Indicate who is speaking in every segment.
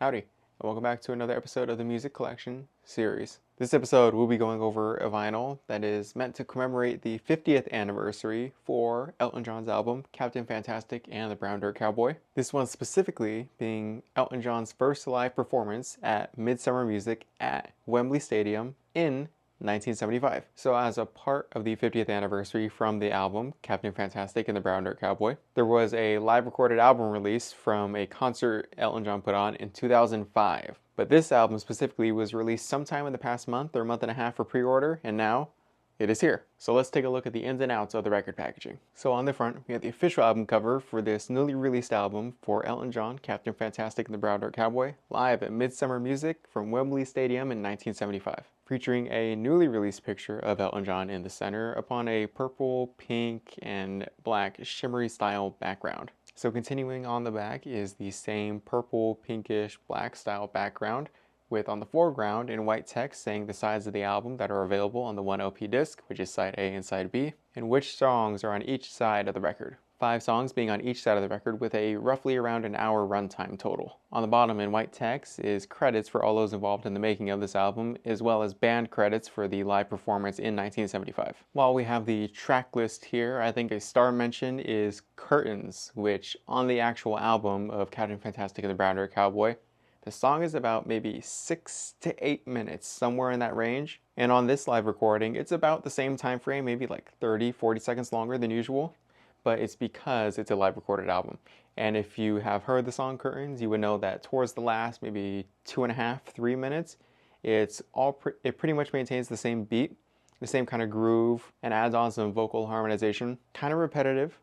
Speaker 1: Howdy, and welcome back to another episode of the Music Collection series. This episode we'll be going over a vinyl that is meant to commemorate the 50th anniversary for Elton John's album Captain Fantastic and the Brown Dirt Cowboy. This one specifically being Elton John's first live performance at Midsummer Music at Wembley Stadium in 1975. So as a part of the 50th anniversary from the album Captain Fantastic and the Brown Dirt Cowboy, there was a live recorded album release from a concert Elton John put on in 2005. But this album specifically was released sometime in the past month or month and a half for pre-order, and now it is here. So let's take a look at the ins and outs of the record packaging. So on the front, we have the official album cover for this newly released album for Elton John, Captain Fantastic and the Brown Dirt Cowboy, live at Midsummer Music from Wembley Stadium in 1975. Featuring a newly released picture of Elton John in the center upon a purple, pink, and black shimmery style background. So continuing on the back is the same purple, pinkish, black style background with on the foreground in white text saying the sides of the album that are available on the 1 LP disc, which is side A and side B, and which songs are on each side of the record. 5 songs being on each side of the record with a roughly around an hour runtime total. On the bottom in white text is credits for all those involved in the making of this album, as well as band credits for the live performance in 1975. While we have the track list here, I think a star mention is Curtains, which on the actual album of Captain Fantastic and the Brown Dirt Cowboy, the song is about maybe 6 to 8 minutes, somewhere in that range. And on this live recording, it's about the same time frame, maybe like 30-40 seconds longer than usual. But it's because it's a live recorded album. And if you have heard the song Curtains, you would know that towards the last maybe 2.5-3 minutes, it pretty much maintains the same beat, the same kind of groove, and adds on some vocal harmonization. Kind of repetitive.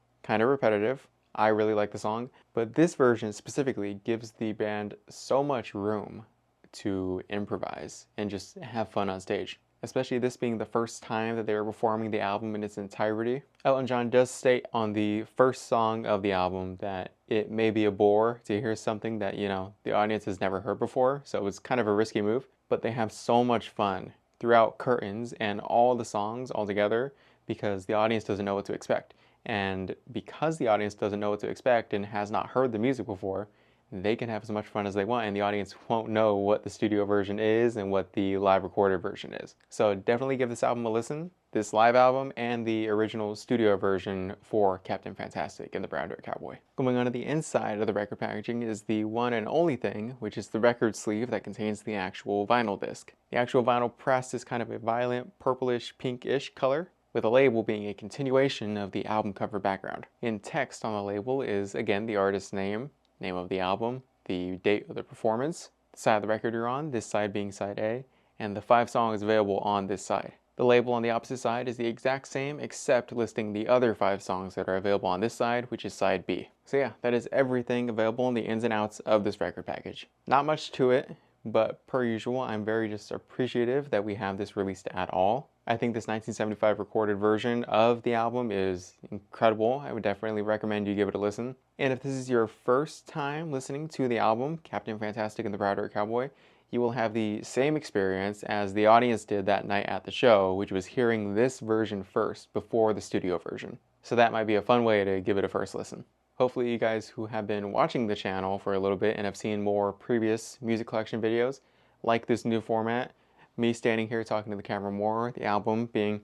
Speaker 1: I really like the song, but this version specifically gives the band so much room to improvise and just have fun on stage. Especially this being the first time that they were performing the album in its entirety. Elton John does state on the first song of the album that it may be a bore to hear something that, the audience has never heard before, so it was kind of a risky move, but they have so much fun throughout Curtains and all the songs all together because the audience doesn't know what to expect. And because the audience doesn't know what to expect and has not heard the music before, they can have as much fun as they want and the audience won't know what the studio version is and what the live recorded version is. So definitely give this album a listen, this live album and the original studio version for Captain Fantastic and the Brown Dirt Cowboy. Going on to the inside of the record packaging is the one and only thing, which is the record sleeve that contains the actual vinyl disc. The actual vinyl press is kind of a violent purplish pinkish color, with a label being a continuation of the album cover background. In text on the label is again the artist's name of the album, the date of the performance, the side of the record you're on, this side being side A, and the 5 songs available on this side. The label on the opposite side is the exact same except listing the other 5 songs that are available on this side, which is side B. So yeah, that is everything available in the ins and outs of this record package. Not much to it, but per usual, I'm very just appreciative that we have this released at all. I think this 1975 recorded version of the album is incredible. I would definitely recommend you give it a listen. And if this is your first time listening to the album, Captain Fantastic and the Brown Dirt Cowboy, you will have the same experience as the audience did that night at the show, which was hearing this version first before the studio version. So that might be a fun way to give it a first listen. Hopefully you guys who have been watching the channel for a little bit and have seen more previous music collection videos like this new format, me standing here talking to the camera more, the album being,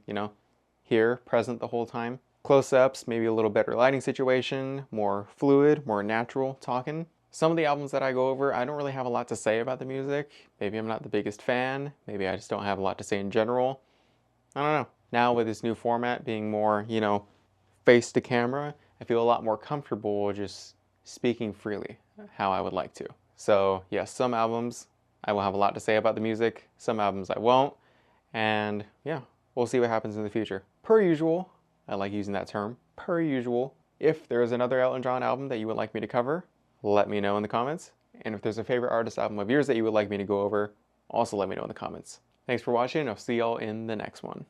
Speaker 1: here, present the whole time. Close-ups, maybe a little better lighting situation, more fluid, more natural talking. Some of the albums that I go over, I don't really have a lot to say about the music. Maybe I'm not the biggest fan. Maybe I just don't have a lot to say in general. I don't know. Now with this new format being more, face to camera, I feel a lot more comfortable just speaking freely how I would like to. So yes, some albums I will have a lot to say about the music, some albums I won't, and yeah, we'll see what happens in the future. Per usual, I like using that term, per usual, if there is another Elton John album that you would like me to cover, let me know in the comments. And if there's a favorite artist album of yours that you would like me to go over, also let me know in the comments. Thanks for watching, I'll see y'all in the next one.